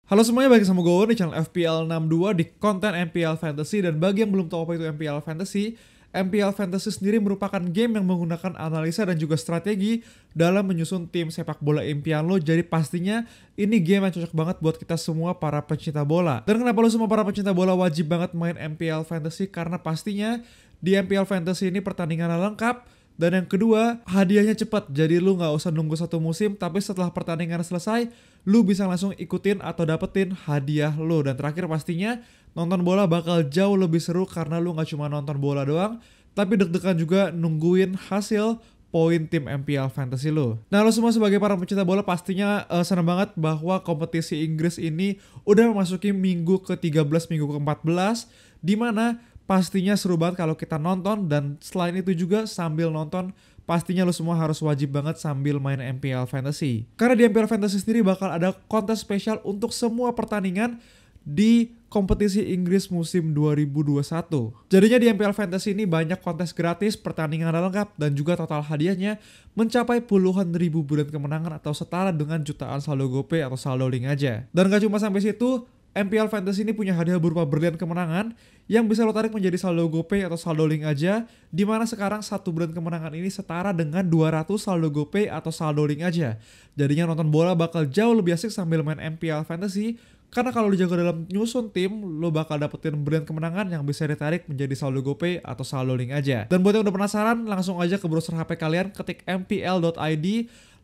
Halo semuanya, balik sama gue di channel FPL 62 di konten MPL Fantasy. Dan bagi yang belum tahu apa itu MPL Fantasy, MPL Fantasy sendiri merupakan game yang menggunakan analisa dan juga strategi dalam menyusun tim sepak bola impian lo. Jadi pastinya ini game yang cocok banget buat kita semua para pencinta bola. Dan kenapa lo semua para pencinta bola wajib banget main MPL Fantasy? Karena pastinya di MPL Fantasy ini pertandingannya lengkap. Dan yang kedua, hadiahnya cepat. Jadi lu nggak usah nunggu satu musim, tapi setelah pertandingan selesai, lu bisa langsung ikutin atau dapetin hadiah lu. Dan terakhir pastinya, nonton bola bakal jauh lebih seru karena lu nggak cuma nonton bola doang, tapi deg-degan juga nungguin hasil poin tim MPL Fantasy lo. Nah, lo semua sebagai para pencinta bola pastinya senang banget bahwa kompetisi Inggris ini udah memasuki minggu ke-13, minggu ke-14, di mana pastinya seru banget kalau kita nonton. Dan selain itu juga sambil nonton pastinya lo semua harus wajib banget sambil main MPL Fantasy. Karena di MPL Fantasy sendiri bakal ada kontes spesial untuk semua pertandingan di kompetisi Inggris musim 2021. Jadinya di MPL Fantasy ini banyak kontes gratis, pertandingan lengkap, dan juga total hadiahnya mencapai puluhan ribu bulan kemenangan atau setara dengan jutaan saldo GoPay atau saldo link aja. Dan gak cuma sampai situ, MPL Fantasy ini punya hadiah berupa berlian kemenangan yang bisa lo tarik menjadi saldo GoPay atau saldo link aja, dimana sekarang satu berlian kemenangan ini setara dengan 200 saldo GoPay atau saldo link aja. Jadinya nonton bola bakal jauh lebih asik sambil main MPL Fantasy, karena kalau lo jago dalam nyusun tim, lo bakal dapetin berlian kemenangan yang bisa ditarik menjadi saldo GoPay atau saldo link aja. Dan buat yang udah penasaran, langsung aja ke browser HP kalian, ketik mpl.id,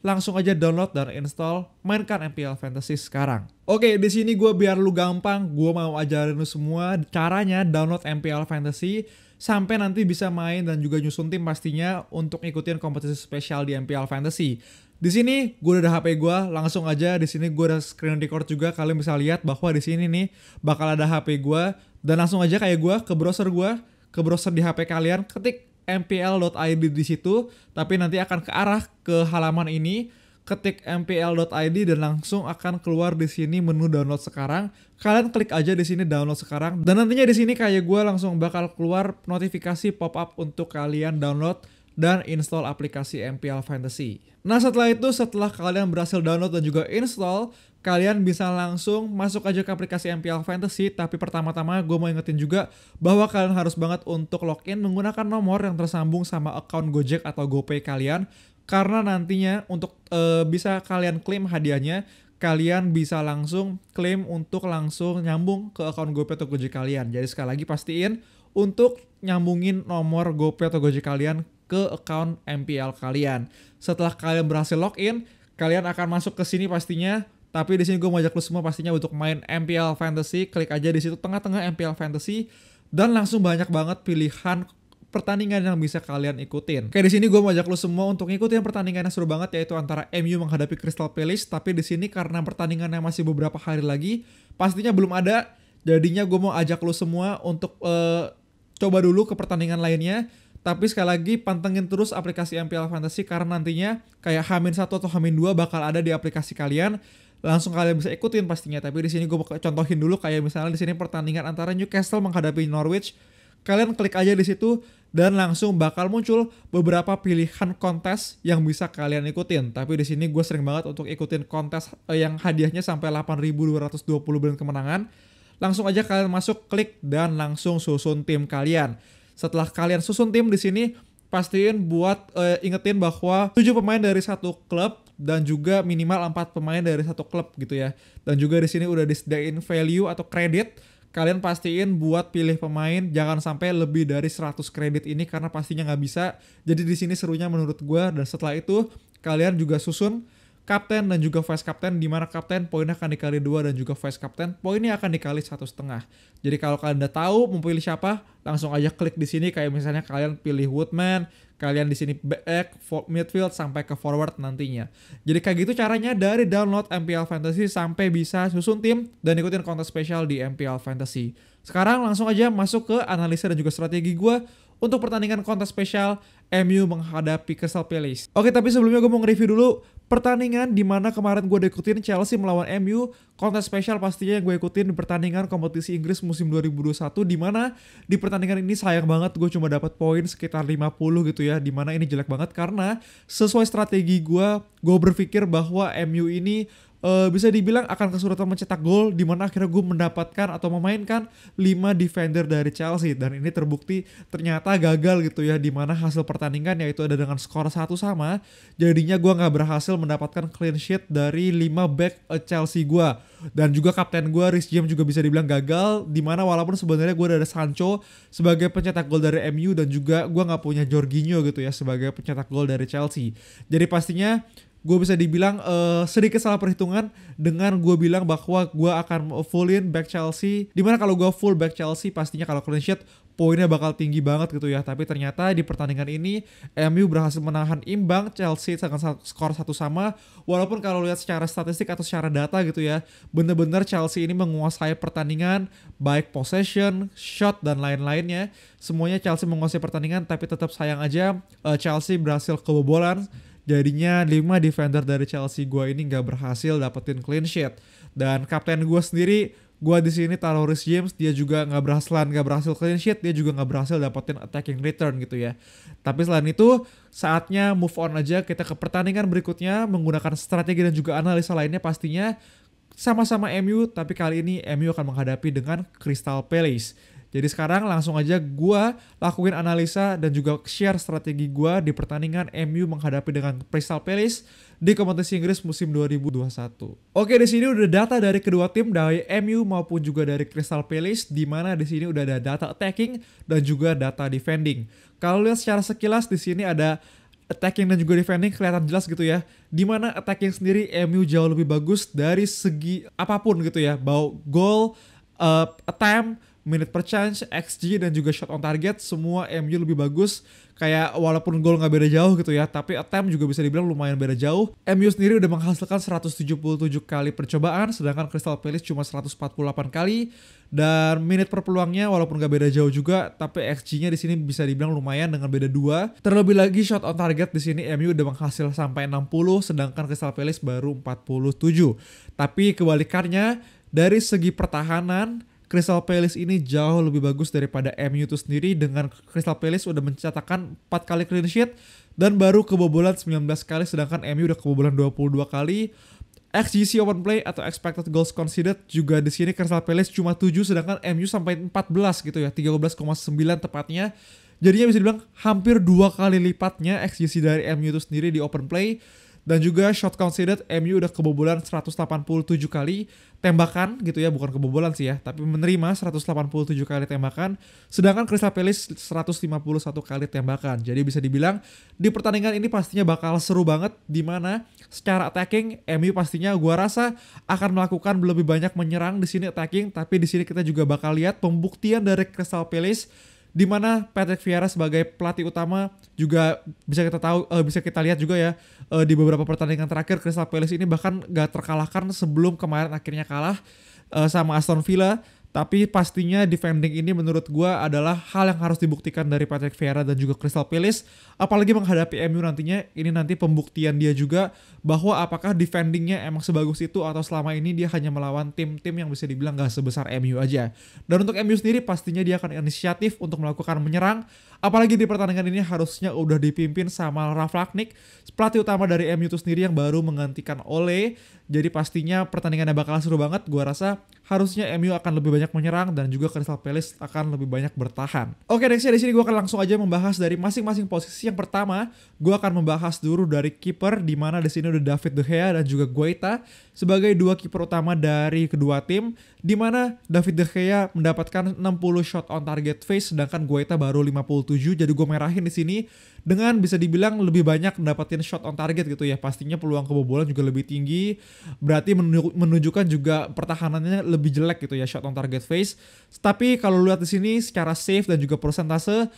langsung aja download dan install, mainkan MPL Fantasy sekarang. Oke, di sini gue biar lu gampang, gue mau ajarin lu semua caranya download MPL Fantasy sampai nanti bisa main dan juga nyusun tim pastinya untuk ngikutin kompetisi spesial di MPL Fantasy. Di sini gue udah ada HP gue, langsung aja di sini gue udah screen record juga, kalian bisa lihat bahwa di sini nih bakal ada HP gue, dan langsung aja kayak gue ke browser di HP kalian, ketik mpl.id di situ, tapi nanti akan ke arah ke halaman ini, ketik mpl.id dan langsung akan keluar di sini menu download sekarang. Kalian klik aja di sini download sekarang, dan nantinya di sini kayak gue langsung bakal keluar notifikasi pop up untuk kalian download dan install aplikasi MPL Fantasy. Nah, setelah itu, setelah kalian berhasil download dan juga install, kalian bisa langsung masuk aja ke aplikasi MPL Fantasy. Tapi pertama-tama gue mau ingetin juga bahwa kalian harus banget untuk login menggunakan nomor yang tersambung sama account Gojek atau GoPay kalian. Karena nantinya untuk bisa kalian klaim hadiahnya, kalian bisa langsung klaim untuk langsung nyambung ke account GoPay atau Gojek kalian. Jadi sekali lagi pastiin untuk nyambungin nomor GoPay atau Gojek kalian ke account MPL kalian. Setelah kalian berhasil login, kalian akan masuk ke sini pastinya. Tapi di sini gue mau ajak lu semua pastinya untuk main MPL Fantasy. Klik aja di situ tengah-tengah MPL Fantasy dan langsung banyak banget pilihan pertandingan yang bisa kalian ikutin. Kayak di sini gue mau ajak lu semua untuk ngikutin pertandingan yang seru banget, yaitu antara MU menghadapi Crystal Palace. Tapi di sini karena pertandingannya masih beberapa hari lagi, pastinya belum ada. Jadinya gue mau ajak lu semua untuk coba dulu ke pertandingan lainnya. Tapi sekali lagi pantengin terus aplikasi MPL Fantasy karena nantinya kayak H-1 atau H-2 bakal ada di aplikasi kalian. Langsung kalian bisa ikutin pastinya. Tapi di sini gue bakal contohin dulu kayak misalnya di sini pertandingan antara Newcastle menghadapi Norwich. Kalian klik aja di situ dan langsung bakal muncul beberapa pilihan kontes yang bisa kalian ikutin. Tapi di sini gue sering banget untuk ikutin kontes yang hadiahnya sampai 8.220 bulan kemenangan. Langsung aja kalian masuk, klik dan langsung susun tim kalian. Setelah kalian susun tim di sini, pastiin buat ingetin bahwa 7 pemain dari satu klub dan juga minimal 4 pemain dari satu klub gitu ya. Dan juga di sini udah disediain value atau kredit. Kalian pastiin buat pilih pemain jangan sampai lebih dari 100 kredit ini karena pastinya nggak bisa. Jadi di sini serunya menurut gue. Dan setelah itu kalian juga susun kapten dan juga vice kapten, di mana kapten poinnya akan dikali 2 dan juga vice kapten poinnya akan dikali 1,5. Jadi kalau kalian udah tahu mau pilih siapa, langsung aja klik di sini. Kayak misalnya kalian pilih Woodman, kalian di sini back, midfield sampai ke forward nantinya. Jadi kayak gitu caranya dari download MPL Fantasy sampai bisa susun tim dan ikutin kontes spesial di MPL Fantasy. Sekarang langsung aja masuk ke analisa dan juga strategi gue untuk pertandingan kontes spesial MU menghadapi Crystal Palace. Oke, tapi sebelumnya gue mau nge-review dulu pertandingan di mana kemarin gue udah ikutin Chelsea melawan MU. Kontes spesial pastinya yang gue ikutin di pertandingan kompetisi Inggris musim 2021, di mana di pertandingan ini sayang banget gue cuma dapat poin sekitar 50 gitu ya. Di mana ini jelek banget karena sesuai strategi gue berpikir bahwa MU ini bisa dibilang akan kesulitan mencetak gol, di mana akhirnya gue mendapatkan atau memainkan 5 defender dari Chelsea, dan ini terbukti ternyata gagal gitu ya, di mana hasil pertandingan yaitu ada dengan skor 1-1, jadinya gue nggak berhasil mendapatkan clean sheet dari 5 back Chelsea gue. Dan juga kapten gue Reece James juga bisa dibilang gagal, dimana walaupun sebenarnya gue ada Sancho sebagai pencetak gol dari MU, dan juga gue nggak punya Jorginho gitu ya sebagai pencetak gol dari Chelsea. Jadi pastinya gue bisa dibilang sedikit salah perhitungan dengan gue bilang bahwa gue akan fullin back Chelsea, dimana kalau gue full back Chelsea pastinya kalau clean sheet poinnya bakal tinggi banget gitu ya. Tapi ternyata di pertandingan ini MU berhasil menahan imbang Chelsea dengan skor 1-1, walaupun kalau lihat secara statistik atau secara data gitu ya, bener-bener Chelsea ini menguasai pertandingan, baik possession, shot, dan lain-lainnya. Semuanya Chelsea menguasai pertandingan, tapi tetap sayang aja Chelsea berhasil kebobolan. Jadinya 5 defender dari Chelsea gue ini gak berhasil dapetin clean sheet. Dan kapten gue sendiri, gue di sini taruh Reece James, dia juga gak berhasil clean sheet, dia juga gak berhasil dapetin attacking return gitu ya. Tapi selain itu, saatnya move on aja, kita ke pertandingan berikutnya menggunakan strategi dan juga analisa lainnya pastinya. Sama-sama MU, tapi kali ini MU akan menghadapi dengan Crystal Palace. Jadi sekarang langsung aja gue lakuin analisa dan juga share strategi gue di pertandingan MU menghadapi dengan Crystal Palace di kompetisi Inggris musim 2021. Oke, di sini udah data dari kedua tim, dari MU maupun juga dari Crystal Palace, di mana di sini udah ada data attacking dan juga data defending. Kalau lihat secara sekilas di sini ada attacking dan juga defending kelihatan jelas gitu ya. Dimana attacking sendiri MU jauh lebih bagus dari segi apapun gitu ya. Bau goal, attempt, minute per chance, XG, dan juga shot on target, semua MU lebih bagus. Kayak walaupun gol gak beda jauh gitu ya, tapi attempt juga bisa dibilang lumayan beda jauh. MU sendiri udah menghasilkan 177 kali percobaan, sedangkan Crystal Palace cuma 148 kali. Dan minute per peluangnya walaupun gak beda jauh juga, tapi XG-nya di sini bisa dibilang lumayan dengan beda 2. Terlebih lagi shot on target di sini MU udah menghasil sampai 60, sedangkan Crystal Palace baru 47. Tapi kebalikannya, dari segi pertahanan, Crystal Palace ini jauh lebih bagus daripada MU itu sendiri, dengan Crystal Palace udah mencatatkan 4 kali clean sheet dan baru kebobolan 19 kali, sedangkan MU udah kebobolan 22 kali. XGC open play atau expected goals conceded juga di sini Crystal Palace cuma 7, sedangkan MU sampai 14 gitu ya, 13,9 tepatnya. Jadinya bisa dibilang hampir 2 kali lipatnya XGC dari MU itu sendiri di open play. Dan juga shot conceded, MU udah kebobolan 187 kali tembakan gitu ya, bukan kebobolan sih ya, tapi menerima 187 kali tembakan, sedangkan Crystal Palace 151 kali tembakan. Jadi bisa dibilang di pertandingan ini pastinya bakal seru banget, dimana secara attacking MU pastinya gua rasa akan melakukan lebih banyak menyerang di sini attacking, tapi di sini kita juga bakal lihat pembuktian dari Crystal Palace, di mana Patrick Vieira sebagai pelatih utama juga bisa kita lihat juga ya, di beberapa pertandingan terakhir Crystal Palace ini bahkan gak terkalahkan sebelum kemarin akhirnya kalah sama Aston Villa. Tapi pastinya defending ini menurut gue adalah hal yang harus dibuktikan dari Patrick Vieira dan juga Crystal Palace. Apalagi menghadapi MU nantinya, ini nanti pembuktian dia juga bahwa apakah defendingnya emang sebagus itu atau selama ini dia hanya melawan tim-tim yang bisa dibilang gak sebesar MU aja. Dan untuk MU sendiri pastinya dia akan inisiatif untuk melakukan menyerang. Apalagi di pertandingan ini harusnya udah dipimpin sama Ralf Rangnick, pelatih utama dari MU itu sendiri yang baru menggantikan Ole. Jadi pastinya pertandingannya bakal seru banget. Gua rasa harusnya MU akan lebih banyak menyerang dan juga Crystal Palace akan lebih banyak bertahan. Oke, nextnya di sini gua akan langsung aja membahas dari masing-masing posisi. Yang pertama, gua akan membahas dulu dari kiper, di mana di sini udah David De Gea dan juga Guaita sebagai dua kiper utama dari kedua tim, di mana David De Gea mendapatkan 60 shot on target face, sedangkan Guaita baru 57. Jadi gue merahin di sini dengan bisa dibilang lebih banyak mendapatkan shot on target gitu ya. Pastinya peluang kebobolan juga lebih tinggi, berarti menunjukkan juga pertahanannya lebih jelek gitu ya, shot on target face. Tapi kalau lihat di sini secara save dan juga persentase,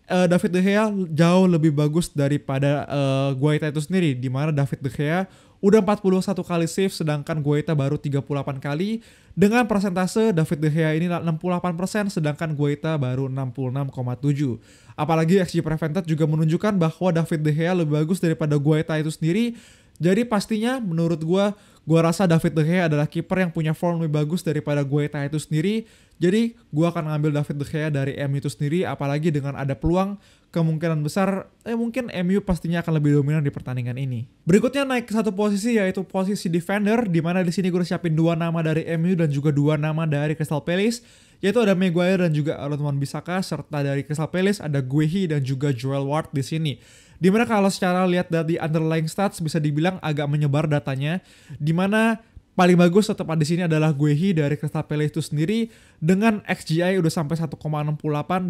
David De Gea jauh lebih bagus daripada Guaita itu sendiri, di mana David De Gea udah 41 kali save, sedangkan Guaita baru 38 kali. Dengan persentase David De Gea ini 68%, sedangkan Guaita baru 66,7. Apalagi XG prevented juga menunjukkan bahwa David De Gea lebih bagus daripada Guaita itu sendiri. Jadi pastinya menurut gua rasa David De Gea adalah kiper yang punya form lebih bagus daripada Guaita itu sendiri. Jadi gua akan ngambil David De Gea dari MU itu sendiri, apalagi dengan ada peluang kemungkinan besar mungkin MU pastinya akan lebih dominan di pertandingan ini. Berikutnya naik ke satu posisi yaitu posisi defender, di mana di sini gue udah siapin 2 nama dari MU dan juga 2 nama dari Crystal Palace, yaitu ada Maguire dan juga Aaron Wan-Bissaka, serta dari Crystal Palace ada Guehi dan juga Joel Ward di sini. Dimana kalau secara lihat dari underlying stats bisa dibilang agak menyebar datanya, dimana paling bagus tetap di sini adalah Guehi dari Crystal Palace itu sendiri dengan XGI udah sampai 1,68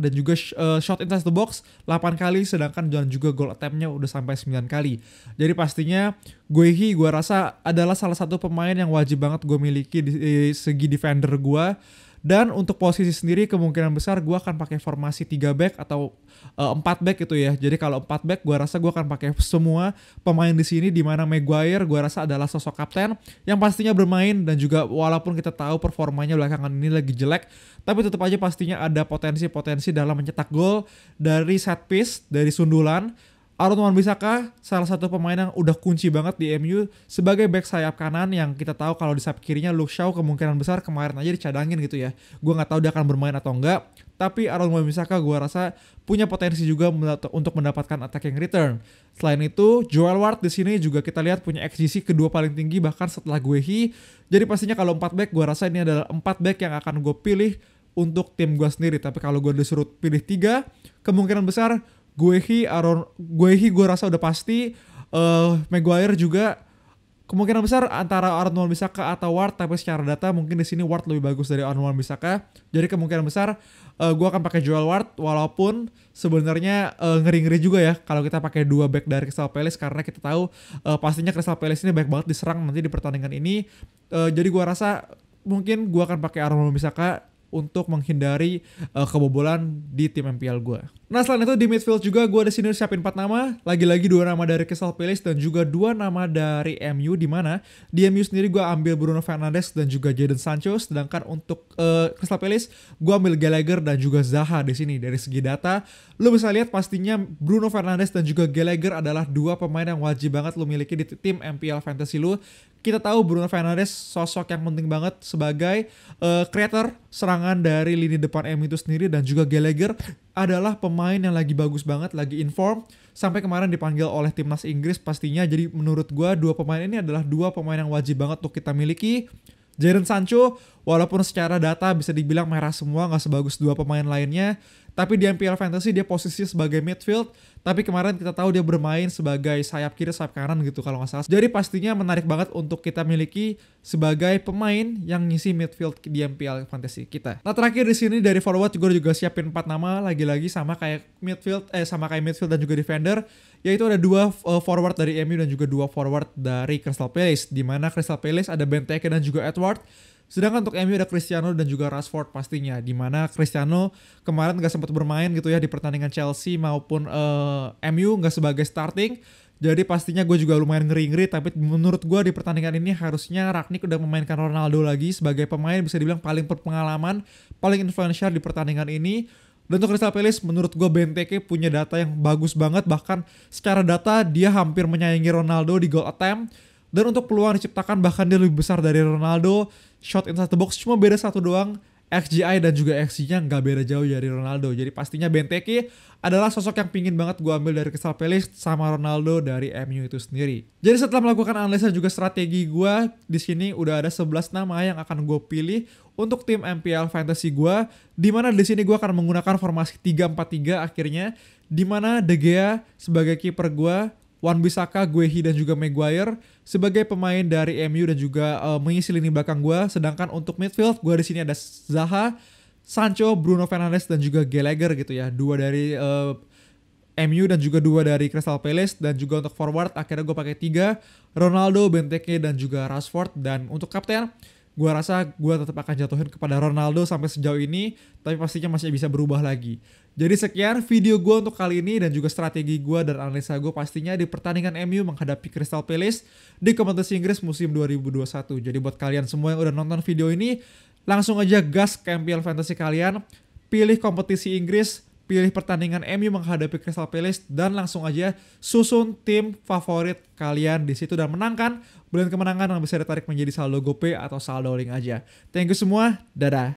dan juga shot inside the box 8 kali, sedangkan dan juga goal attempt-nya udah sampai 9 kali. Jadi pastinya Guehi gue rasa adalah salah satu pemain yang wajib banget gue miliki di segi defender gue. Dan untuk posisi sendiri kemungkinan besar gue akan pakai formasi 3 back atau 4 back gitu ya. Jadi kalau 4 back gue rasa gue akan pakai semua pemain di sini, di mana Maguire gue rasa adalah sosok kapten yang pastinya bermain dan juga walaupun kita tahu performanya belakangan ini lagi jelek, tapi tetap aja pastinya ada potensi-potensi dalam mencetak gol dari set piece, dari sundulan. Aaron Wan-Bissaka salah satu pemain yang udah kunci banget di MU sebagai back sayap kanan, yang kita tahu kalau di sayap kirinya Luke Shaw kemungkinan besar kemarin aja dicadangin gitu ya. Gue nggak tahu dia akan bermain atau enggak, tapi Aaron Wan-Bissaka gue rasa punya potensi juga untuk mendapatkan attacking return. Selain itu, Joel Ward di sini juga kita lihat punya XGC kedua paling tinggi bahkan setelah Guehi. Jadi pastinya kalau 4 back gue rasa ini adalah 4 back yang akan gue pilih untuk tim gue sendiri. Tapi kalau gue disuruh pilih 3, kemungkinan besar Guehi gue rasa udah pasti. Maguire juga kemungkinan besar antara Aaron Wan-Bissaka atau Ward, tapi secara data mungkin di sini Ward lebih bagus dari Aaron Wan-Bissaka. Jadi kemungkinan besar gue akan pakai Joel Ward, walaupun sebenarnya ngeri-ngeri juga ya kalau kita pakai 2 back dari Crystal Palace, karena kita tahu pastinya Crystal Palace ini baik banget diserang nanti di pertandingan ini. Jadi gue rasa mungkin gue akan pakai Aaron Wan-Bissaka untuk menghindari kebobolan di tim MPL gue. Nah selain itu di midfield juga gue di sini siapin 4 nama, lagi-lagi 2 nama dari Crystal Palace dan juga 2 nama dari MU, di mana di MU sendiri gue ambil Bruno Fernandes dan juga Jadon Sancho, sedangkan untuk Crystal Palace gue ambil Gallagher dan juga Zaha. Di sini dari segi data lo bisa lihat pastinya Bruno Fernandes dan juga Gallagher adalah 2 pemain yang wajib banget lo miliki di tim MPL fantasy lo. Kita tahu Bruno Fernandes sosok yang penting banget sebagai creator serangan dari lini depan MU itu sendiri, dan juga Gallagher adalah pemain yang lagi bagus banget, lagi inform, sampai kemarin dipanggil oleh timnas Inggris pastinya. Jadi menurut gue 2 pemain ini adalah 2 pemain yang wajib banget untuk kita miliki. Jadon Sancho walaupun secara data bisa dibilang merah semua, gak sebagus 2 pemain lainnya, tapi di MPL Fantasy dia posisi sebagai midfield, tapi kemarin kita tahu dia bermain sebagai sayap kiri, sayap kanan gitu kalau gak salah. Jadi pastinya menarik banget untuk kita miliki sebagai pemain yang ngisi midfield di MPL Fantasy kita. Nah terakhir di sini dari forward gue juga siapin 4 nama, lagi-lagi sama kayak midfield dan juga defender, yaitu ada 2 forward dari MU dan juga 2 forward dari Crystal Palace, di mana Crystal Palace ada Benteke dan juga Edward. Sedangkan untuk MU ada Cristiano dan juga Rashford pastinya, di mana Cristiano kemarin gak sempat bermain gitu ya di pertandingan Chelsea maupun MU, gak sebagai starting. Jadi pastinya gue juga lumayan ngeri-ngeri, tapi menurut gue di pertandingan ini harusnya Rangnick udah memainkan Ronaldo lagi sebagai pemain bisa dibilang paling berpengalaman, paling influential di pertandingan ini. Dan untuk Crystal Palace menurut gue Benteke punya data yang bagus banget, bahkan secara data dia hampir menyaingi Ronaldo di goal attempt. Dan untuk peluang diciptakan bahkan dia lebih besar dari Ronaldo. Shot inside the box cuma beda 1 doang. XGI dan juga XG-nya nggak beda jauh dari Ronaldo. Jadi pastinya Benteke adalah sosok yang pingin banget gue ambil dari Crystal Palace sama Ronaldo dari MU itu sendiri. Jadi setelah melakukan analisa juga strategi gue, di sini udah ada 11 nama yang akan gue pilih untuk tim MPL Fantasy gue, di mana di sini gue akan menggunakan formasi 3-4-3 akhirnya, di mana De Gea sebagai kiper gue, Wan-Bissaka, Guehi dan juga Maguire sebagai pemain dari MU dan juga mengisi lini belakang gue. Sedangkan untuk midfield gue di sini ada Zaha, Sancho, Bruno Fernandes dan juga Gallagher gitu ya. 2 dari MU dan juga 2 dari Crystal Palace. Dan juga untuk forward akhirnya gue pakai 3, Ronaldo, Benteke dan juga Rashford. Dan untuk kapten gue rasa gue tetap akan jatuhin kepada Ronaldo sampai sejauh ini, tapi pastinya masih bisa berubah lagi. Jadi sekian video gue untuk kali ini dan juga strategi gue dan analisa gue pastinya di pertandingan MU menghadapi Crystal Palace di kompetisi Inggris musim 2021. Jadi buat kalian semua yang udah nonton video ini, langsung aja gas ke MPL Fantasy kalian, pilih kompetisi Inggris, pilih pertandingan MU menghadapi Crystal Palace, dan langsung aja susun tim favorit kalian di situ dan menangkan. Bulan kemenangan yang bisa ditarik menjadi saldo GoPay atau saldo link aja. Thank you semua, dadah.